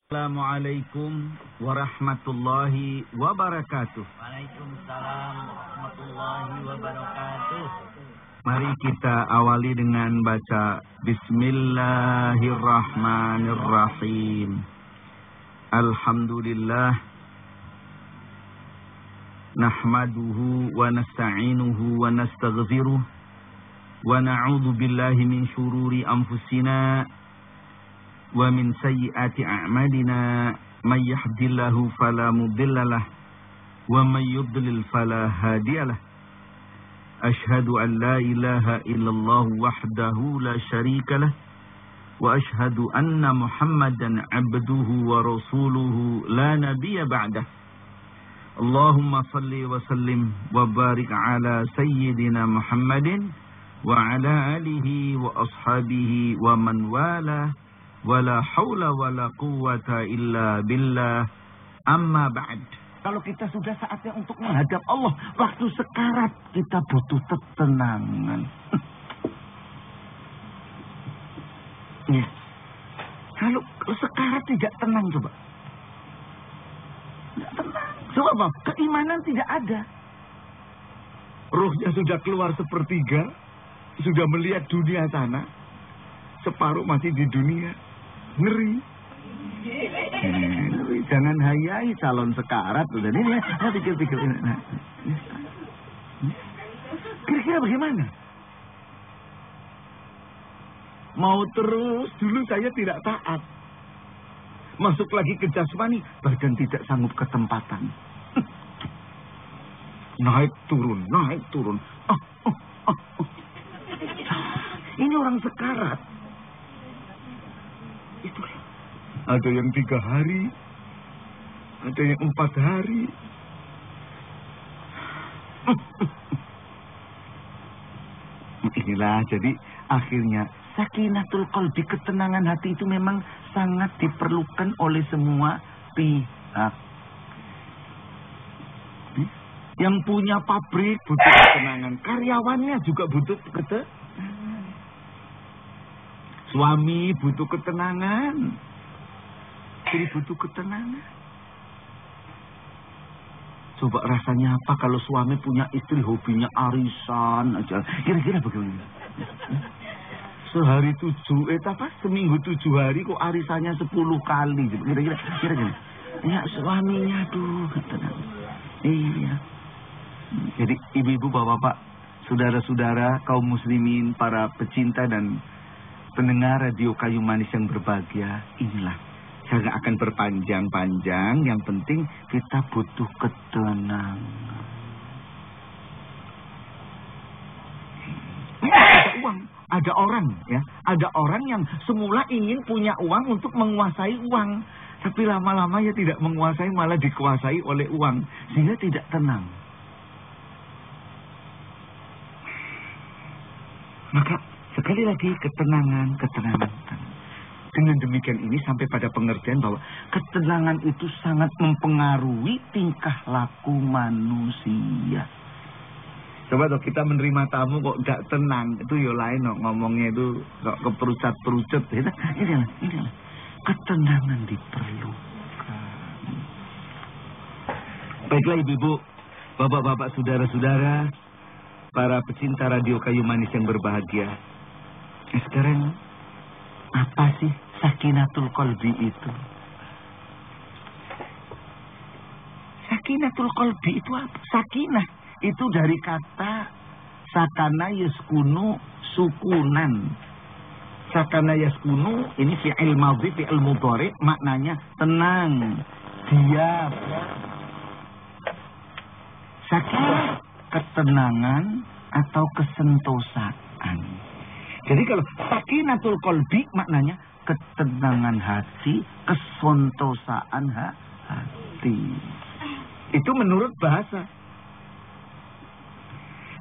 Assalamualaikum warahmatullahi wabarakatuh. Waalaikumsalam warahmatullahi wabarakatuh. Mari kita awali dengan baca Bismillahirrahmanirrahim. Alhamdulillah. Nahmaduhu wa nasta'inuhu wa nastaghfiruh. Wa na'udzu billahi min syururi anfusina wa min sayyiati a'malina may yahdihillahu fala mudhillalah wa may yudlil fala hadiyalah. Asyhadu an la ilaha illallah wahdahu la syarikalah wa asyhadu anna Muhammadan abduhu wa rasuluhu la nabiyya ba'dah. Allahumma salli wa sallim wa barik ala sayyidina Muhammadin wa ala alihi wa ashabihi wa man walah. Wala haula wala quwwata illa billah. Amma ba'd. Kalau kita sudah saatnya untuk menghadap Allah, waktu sekarat kita butuh ketenangan. Ya. Kalau sekarat tidak tenang, coba. Tidak tenang. Coba bang, keimanan tidak ada. Ruhnya sudah keluar sepertiga, sudah melihat dunia sana, separuh masih di dunia. Ngeri. Jangan hayai calon sekarat. Udah ini ya, pikir-pikir. Kira-kira bagaimana? Mau terus, dulu saya tidak taat. Masuk lagi ke jasmani, badan tidak sanggup ketempatan. Naik turun. Ini orang sekarat. Itulah. Ada yang 3 hari, ada yang 4 hari. Inilah jadi akhirnya sakinatul qalbi, ketenangan hati itu memang sangat diperlukan oleh semua pihak. Yang punya pabrik butuh ketenangan, karyawannya juga butuh ketenangan. Suami butuh ketenangan, istri butuh ketenangan. Coba rasanya apa kalau suami punya istri hobinya arisan aja? Kira-kira bagaimana? Sehari 7, seminggu 7 hari kok arisannya 10 kali. Kira-kira. Ya suaminya tuh ketenangan. Iya. Jadi ibu-ibu, bapak-bapak, saudara-saudara, kaum muslimin, para pecinta dan pendengar radio Kayu Manis yang berbahagia, inilah. Saya gak akan berpanjang-panjang, yang penting kita butuh ketenangan. Ada uang, ada orang ya, ada orang yang semula ingin punya uang untuk menguasai uang, tapi lama-lama ya tidak menguasai, malah dikuasai oleh uang, sehingga tidak tenang. Maka sekali lagi ketenangan. Dengan demikian ini sampai pada pengertian bahwa ketenangan itu sangat mempengaruhi tingkah laku manusia. Coba dong kita menerima tamu kok gak tenang, itu ya lain no, ngomongnya itu kok keperucat-perucat. Inilah. Ketenangan diperlukan. Baiklah ibu-ibu, bapak-bapak, saudara-saudara, para pecinta radio Kayu Manis yang berbahagia. Sekarang apa sih sakinatul qalbi itu? Sakinatul qalbi itu apa? Sakinah itu dari kata sakana yaskunu sukunan. Sakana yaskunu ini fi'il madhi, fi'il mudhari, maknanya tenang, diam. Sakinah ketenangan atau kesentosaan. Jadi kalau sakinatul qalbi maknanya ketenangan hati, kesentosaan hati. Itu menurut bahasa.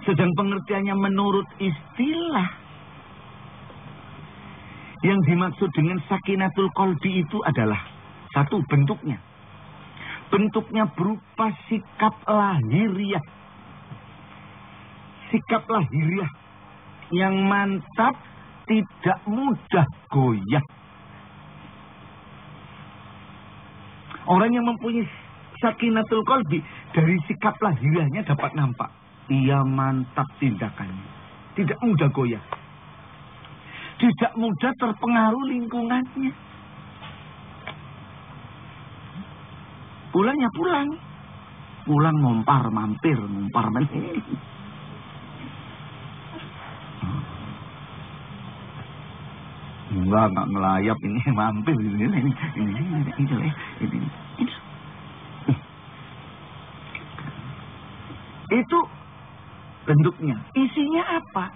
Sedang pengertiannya menurut istilah. Yang dimaksud dengan sakinatul qalbi itu adalah satu, bentuknya. Bentuknya berupa sikap lahiriah. Sikap lahiriah yang mantap, tidak mudah goyah. Orang yang mempunyai sakinatul qalbi, dari sikap lahiriahnya dapat nampak. Ia mantap tindakannya. Tidak mudah goyah. Tidak mudah terpengaruh lingkungannya. Pulangnya pulang. Pulang ngompar, mampir. Enggak ngelayap ini, mampir. Ini. Itu bentuknya. Isinya apa?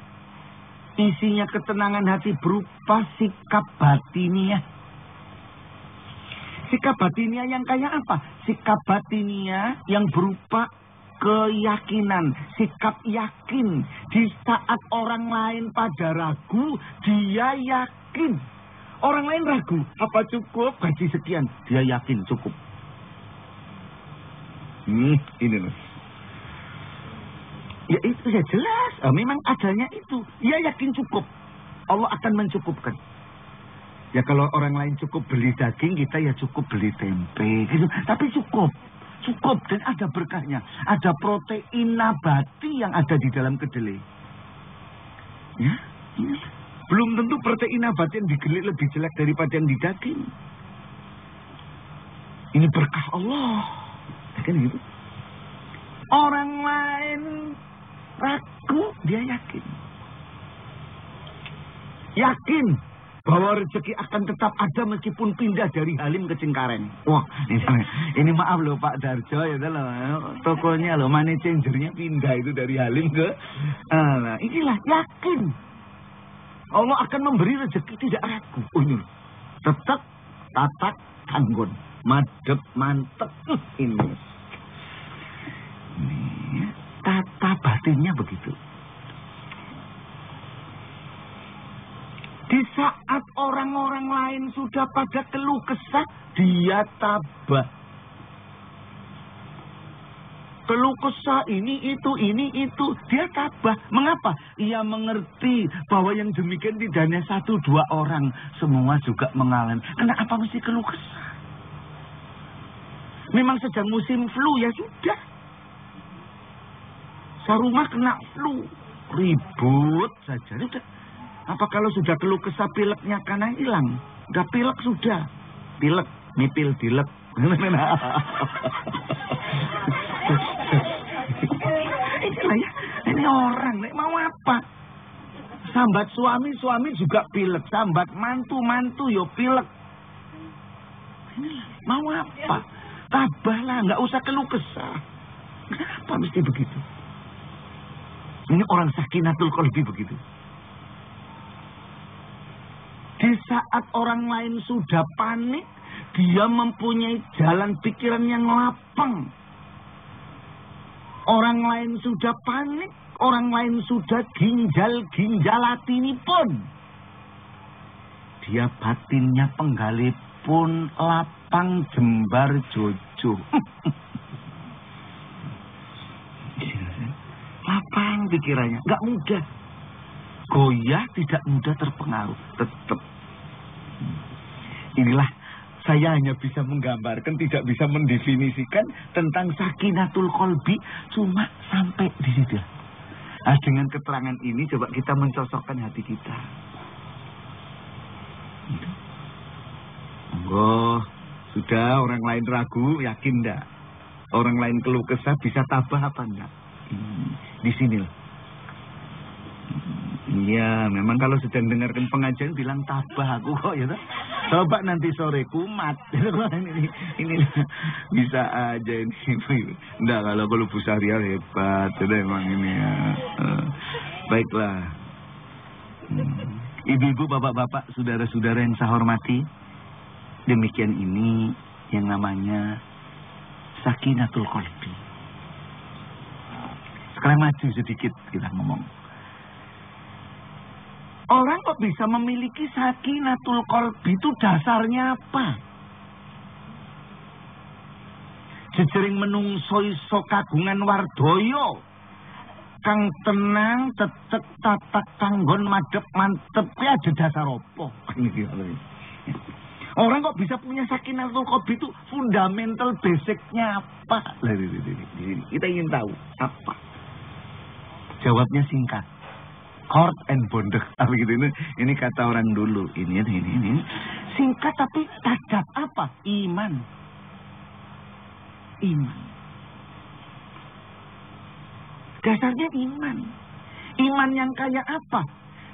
Isinya ketenangan hati berupa sikap batiniah. Sikap batiniah yang kayak apa? Sikap batiniah yang berupa keyakinan, sikap yakin. Di saat orang lain pada ragu, dia yakin. Orang lain ragu, apa cukup gaji sekian? Dia yakin cukup. Ini loh. Ya itu ya jelas. Memang adanya itu. Ia yakin cukup. Allah akan mencukupkan. Ya kalau orang lain cukup beli daging, kita ya cukup beli tempe. Gitu. Tapi cukup. Cukup. Dan ada berkahnya. Ada protein nabati yang ada di dalam kedelai. Ya. Ini. Belum tentu protein nabati yang di kedelai lebih jelek daripada yang di daging. Ini berkah Allah. Kan gitu. Orang lain ragu, dia yakin. Yakin bahwa rezeki akan tetap ada meskipun pindah dari Halim ke Cengkareng. Wah, ini maaf loh Pak Darjo, ya loh, tokonya loh, money changernya pindah itu dari Halim ke. Nah, inilah yakin. Allah akan memberi rezeki, tidak ragu. Tetap tatak tanggon, madep mantep. Ini. Tata batinnya begitu. Di saat orang-orang lain sudah pada keluh kesah, dia tabah. Keluh kesah ini itu, dia tabah. Mengapa? Ia mengerti bahwa yang demikian tidak hanya 1-2 orang, semua juga mengalami. Kenapa mesti keluh kesah? Memang sedang musim flu, ya sudah. Rumah kena flu, ribut saja. Udah. Apa kalau sudah keluh kesah pileknya karena hilang? Udah pilek sudah. Pilek, nipil dilek. Inilah ya, ini orang, mau apa? Sambat suami juga pilek. Sambat mantu yo pilek. Inilah, mau apa? Tabahlah, nggak usah keluh kesah. Kenapa mesti begitu? Ini orang sakinatul qalbi begitu. Di saat orang lain sudah panik, dia mempunyai jalan pikiran yang lapang. Orang lain sudah panik, orang lain sudah ginjal-ginjalati pun. Dia batinnya penggali pun lapang jembar jojo. Lapang pikirannya, nggak mudah. Goyah tidak mudah terpengaruh, tetap. Inilah saya hanya bisa menggambarkan, tidak bisa mendefinisikan tentang sakinatul qalbi, cuma sampai di situ. Nah, dengan keterangan ini coba kita mencocokkan hati kita. Oh, sudah orang lain ragu, yakin enggak? Orang lain keluh kesah, bisa tabah apa enggak? Di sini. Iya, memang kalau sedang dengarkan pengajian bilang tabah aku kok ya. Coba nanti sore kumat. Ini bisa aja ini. Enggak, kalau Bu Syahriar hebat, sudah emang ini ya. Baiklah. Ibu-ibu, bapak-bapak, saudara-saudara yang saya hormati, demikian ini yang namanya sakinatul qalbi. Sekarang maju sedikit kita ngomong. Orang kok bisa memiliki sakinatul qalbi itu dasarnya apa? Jejering menungso iso kagungan wardoyo, kang tenang, tetek, tatak, tanggon, madep, mantep, ya ada dasar apa? Orang kok bisa punya sakinatul qalbi itu fundamental basicnya apa? Lah di sini kita ingin tahu apa. Jawabnya singkat. Cord and bondage. Apa gitu ini kata orang dulu. Ini. Singkat tapi tajam apa? Iman. Dasarnya iman. Iman yang kayak apa?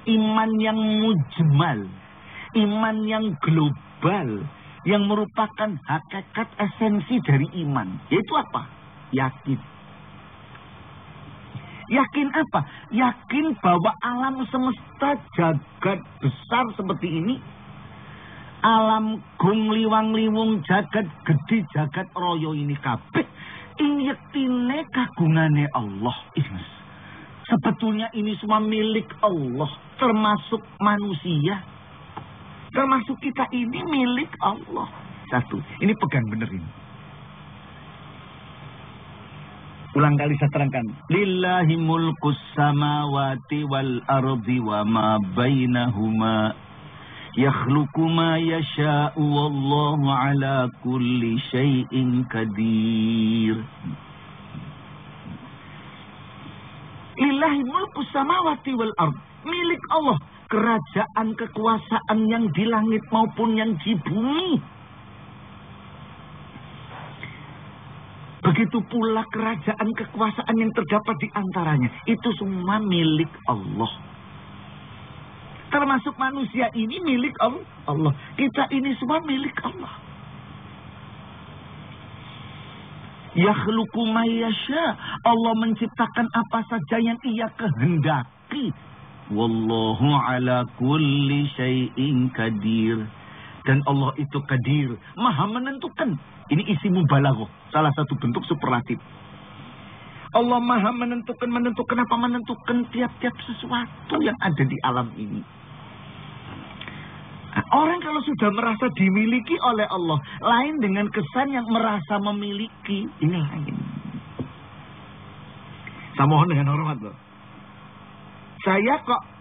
Iman yang mujmal. Iman yang global. Yang merupakan hakikat esensi dari iman. Yaitu apa? Yakin. Yakin apa? Yakin bahwa alam semesta jagat besar seperti ini. Alam gung liwang liwung jagat gede jagat royo ini kabeh. Yektine kagungane Allah. Sebetulnya ini semua milik Allah. Termasuk manusia. Termasuk kita ini milik Allah. Satu. Ini pegang bener ini. Ulang kali saya terangkan. Lillahi mulkus samawati wal ardi wa ma bainahuma. Yakhluqu ma yasha'u wallahu ala kulli syai'in qadir. Lillahi mulkus samawati wal ardi. Milik Allah. Kerajaan kekuasaan yang di langit maupun yang di bumi. Begitu pula kerajaan kekuasaan yang terdapat di antaranya. Itu semua milik Allah. Termasuk manusia ini milik Allah. Kita ini semua milik Allah. Yakhluqu ma yasha. Allah menciptakan apa saja yang Ia kehendaki. Wallahu ala kulli syai'in qadir. Dan Allah itu qadir, maha menentukan. Ini isi mubalaghah, salah satu bentuk superlatif. Allah maha menentukan apa? Menentukan tiap-tiap sesuatu yang ada di alam ini. Nah, orang kalau sudah merasa dimiliki oleh Allah, lain dengan kesan yang merasa memiliki. Ini lain. Saya mohon dengan hormat loh. Saya kok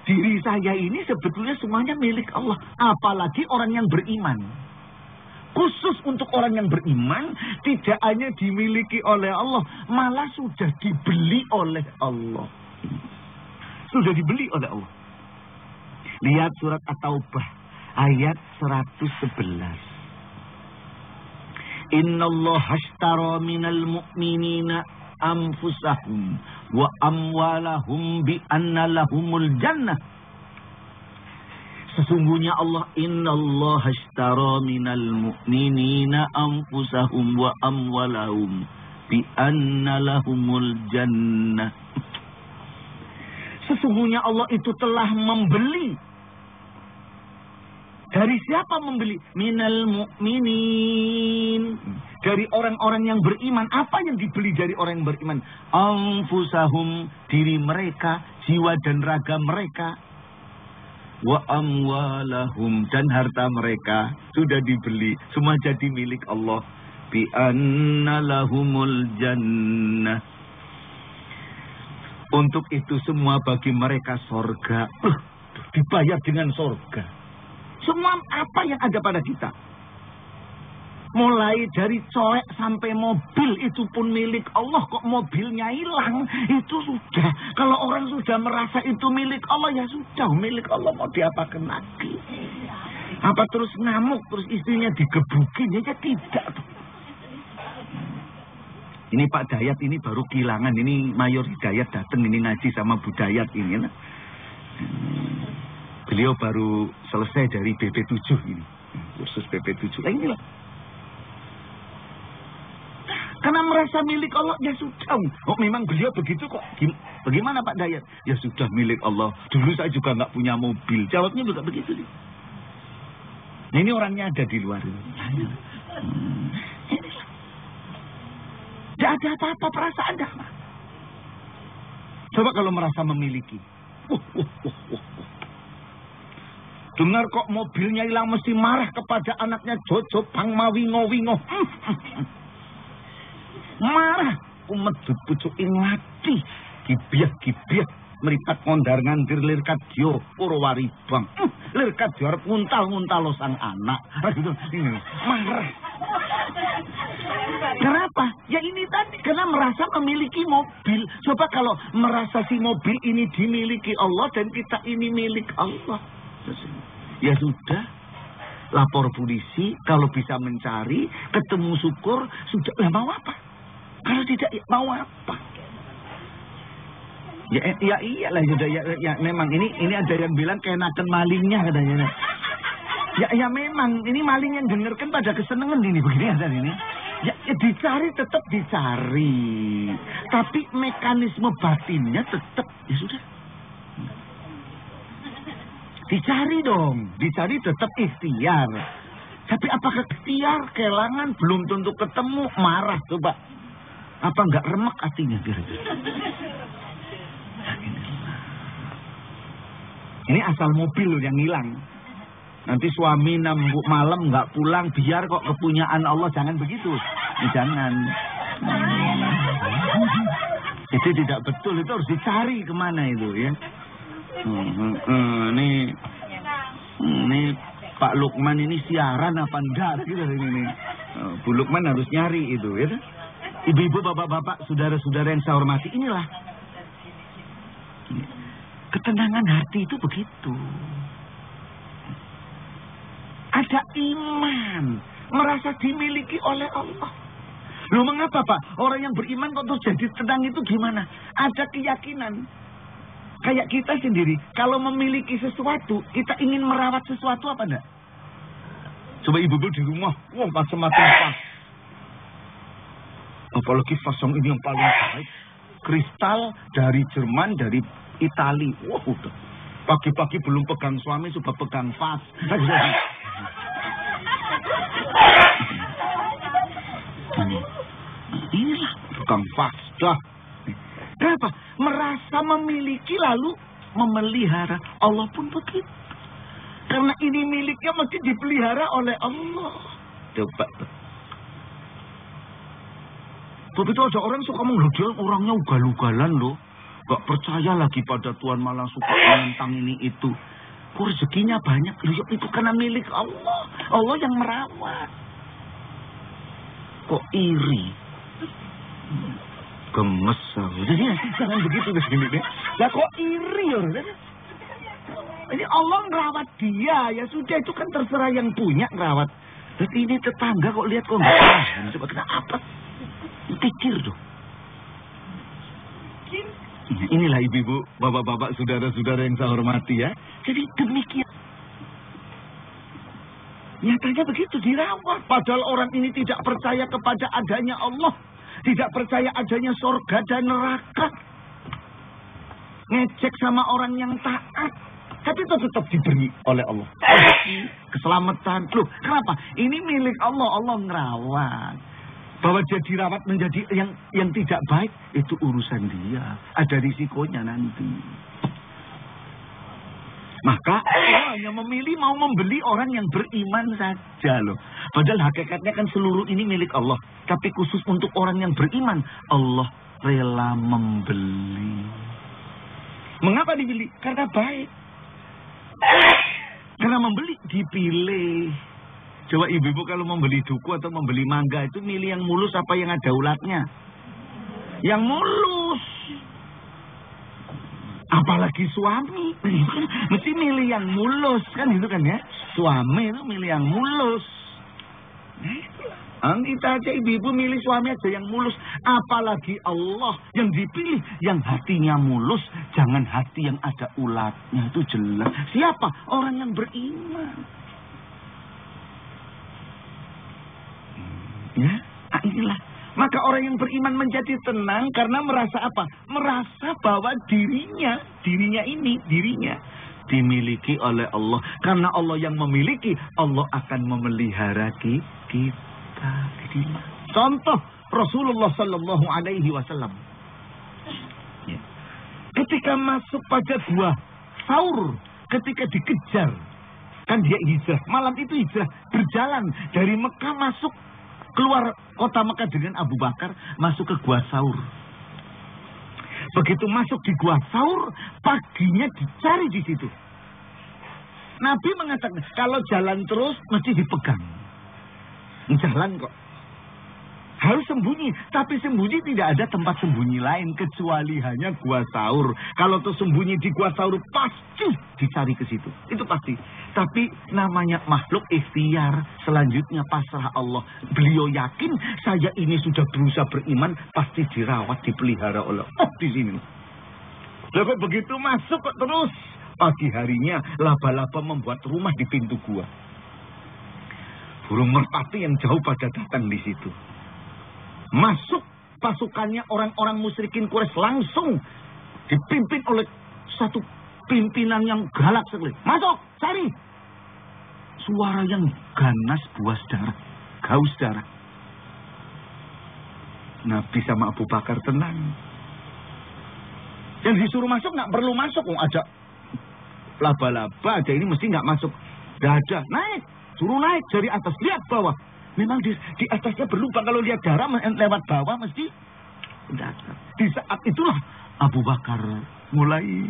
diri saya ini sebetulnya semuanya milik Allah. Apalagi orang yang beriman. Khusus untuk orang yang beriman, tidak hanya dimiliki oleh Allah, malah sudah dibeli oleh Allah. Sudah dibeli oleh Allah. Lihat surat At-Taubah ayat 111. Innallaha ashtara minal mu'minina anfusahum wa amwalahum bi anna lahumul jannah. Sesungguhnya Allah innallaha ashtara minal mu'minina anfusahum wa amwalahum bi anna lahumul jannah. Sesungguhnya Allah itu telah membeli. Dari siapa membeli? Minal mu'minin. Dari orang-orang yang beriman. Apa yang dibeli dari orang yang beriman? Anfusahum, diri mereka, jiwa dan raga mereka. Wa amwalahum, dan harta mereka sudah dibeli. Semua jadi milik Allah. Bi anna lahumul jannah. Untuk itu semua bagi mereka sorga. Dibayar dengan sorga. Semua apa yang ada pada kita. Mulai dari coek sampai mobil itu pun milik Allah. Kok mobilnya hilang, itu sudah. Kalau orang sudah merasa itu milik Allah, ya sudah milik Allah, mau diapakan lagi. Apa terus ngamuk, terus istrinya digebukin, ya tidak. Ini Pak Dayat ini baru kehilangan. Ini Mayor Hidayat datang ini ngaji sama Bu Dayat ini. Nah. Beliau baru selesai dari BP7 ini. Kursus BP7. Nah inilah. Karena merasa milik Allah, ya sudah. Oh memang beliau begitu kok. Bagaimana Pak Dayat? Ya sudah milik Allah. Dulu saya juga nggak punya mobil. Jawabnya juga begitu. Nah, ini orangnya ada di luar ini. Tidak ada apa-apa perasaan dah. Coba kalau merasa memiliki. Dengar kok mobilnya hilang mesti marah kepada anaknya Jojo Bang Mawingo-wingo. Marah. Umat pucuk ingati. Gibiah. meripat mondar ngandir lir kadya Purwaribang. Lir kadya arep nguntal-nguntalo sang anak. Gitu. Ini marah. Kenapa? Ya ini tadi karena merasa memiliki mobil. Coba kalau merasa si mobil ini dimiliki Allah dan kita ini milik Allah. Ya sudah, lapor polisi, kalau bisa mencari, ketemu syukur, sudah. Lah mau apa? Kalau tidak, ya mau apa? Ya iyalah, ya memang ini ada yang bilang kenakan malingnya katanya. Ya memang ini maling yang dengarkan pada kesenangan ini begini ada ini. Ya dicari, tetap dicari. Tapi mekanisme batinnya tetap ya sudah. Dicari dong, dicari tetap ikhtiar. Tapi apakah ikhtiar, kelangan, belum tentu ketemu, marah coba. Apa enggak remek hatinya kira-kira? Ini asal mobil loh yang hilang. Nanti suami malam nggak pulang, biar kok kepunyaan Allah, jangan begitu. Jangan. Itu tidak betul, itu harus dicari kemana itu ya. Ini Pak Lukman ini siaran apa enggak gitu ini. Bu Lukman harus nyari itu ya. Ibu-ibu, bapak-bapak, saudara-saudara yang saya hormati, inilah ketenangan hati itu begitu. Ada iman, merasa dimiliki oleh Allah. Loh mengapa Pak? Orang yang beriman kok terus jadi tenang itu gimana? Ada keyakinan. Kayak kita sendiri, kalau memiliki sesuatu, kita ingin merawat sesuatu apa enggak? Coba ibu-ibu di rumah, wah macam-macam vas. Apalagi vas yang ini yang paling baik. Kristal dari Jerman, dari Itali. Wah udah. Pagi-pagi belum pegang suami, sudah pegang vas. Inilah pegang vas. Dah. Kenapa? Merasa memiliki lalu memelihara. Allah pun begitu. Karena ini miliknya mesti dipelihara oleh Allah. Coba. Begitu ada orang suka menghujat, orangnya ugal-ugalan loh. Gak percaya lagi pada Tuhan, malah suka menentang ini itu. Kok rezekinya banyak? Loh, itu karena milik Allah. Allah yang merawat. Kok iri? Gemes. Jadi jangan begitu di sini deh. Lah kok iri ya? Ini Allah ngerawat dia, ya sudah itu kan terserah yang punya ngerawat. Terus ini tetangga kok lihat kok nggak paham. Coba kenapa? Pikir dong. Inilah ibu-ibu, bapak-bapak, saudara-saudara yang saya hormati ya. Jadi demikian. Nyatanya begitu dirawat. Padahal orang ini tidak percaya kepada adanya Allah. Tidak percaya adanya surga dan neraka. Ngecek sama orang yang taat. Tapi itu tetap diberi oleh Allah. Keselamatan. Loh, kenapa? Ini milik Allah. Allah ngerawat. Bahwa dia dirawat menjadi yang tidak baik, itu urusan dia. Ada risikonya nanti. Maka Allah hanya memilih mau membeli orang yang beriman saja loh. Padahal hakikatnya kan seluruh ini milik Allah. Tapi khusus untuk orang yang beriman, Allah rela membeli. Mengapa dibeli? Karena baik. Karena membeli dipilih. Coba ibu-ibu kalau membeli duku atau membeli mangga itu milih yang mulus apa yang ada ulatnya? Yang mulus. Apalagi suami. Mesti milih yang mulus kan itu kan ya. Suami itu milih yang mulus. Kita aja ibu-ibu milih suami aja yang mulus. Apalagi Allah yang dipilih yang hatinya mulus. Jangan hati yang ada ulatnya. Itu jelas. Siapa? Orang yang beriman. Ya, inilah. Maka orang yang beriman menjadi tenang karena merasa apa? Merasa bahwa dirinya dimiliki oleh Allah. Karena Allah yang memiliki, Allah akan memelihara kita. Contoh Rasulullah Sallallahu Alaihi Wasallam. Ketika masuk pada gua Saur, ketika dikejar, kan dia hijrah. Malam itu hijrah, berjalan dari Mekah masuk keluar kota Mekah dengan Abu Bakar, masuk ke gua Saur. Begitu masuk di Gua Saur, paginya dicari di situ. Nabi mengatakan, kalau jalan terus mesti dipegang. Jalan kok. Harus sembunyi, tapi sembunyi tidak ada tempat sembunyi lain kecuali hanya Gua Saur. Kalau tuh sembunyi di Gua Saur pasti dicari ke situ. Itu pasti. Tapi namanya makhluk ikhtiar, selanjutnya pasrah Allah. Beliau yakin saya ini sudah berusaha beriman, pasti dirawat, dipelihara oleh Allah di sini. Lalu begitu masuk kok terus. Pagi harinya laba-laba membuat rumah di pintu gua. Burung merpati yang jauh pada datang di situ. Masuk pasukannya orang-orang musyrikin Quraisy langsung dipimpin oleh satu pimpinan yang galak sekali. Masuk, cari. Suara yang ganas buas darah, gaus darah. Nabi sama Abu Bakar tenang. Yang disuruh masuk nggak perlu masuk, ada laba-laba aja ini mesti nggak masuk. Nggak ada, naik, suruh naik dari atas, lihat bawah. Memang di atasnya berlubang, kalau lihat darah lewat bawah mesti datang. Di saat itulah Abu Bakar mulai,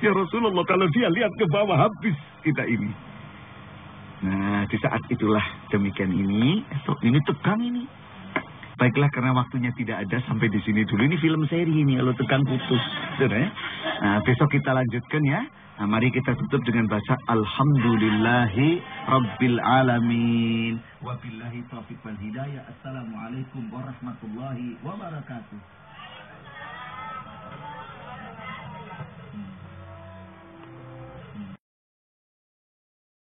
ya Rasulullah kalau dia lihat ke bawah habis kita ini. Nah di saat itulah demikian ini tegang ini. Baiklah karena waktunya tidak ada sampai di sini dulu. Ini film seri ini kalau tegang putus. Nah, besok kita lanjutkan ya. Nah, mari kita tutup dengan bahasa Alhamdulillahi Rabbil Alamin. Wabillahi taufiq wal hidayah. Assalamualaikum warahmatullahi wabarakatuh.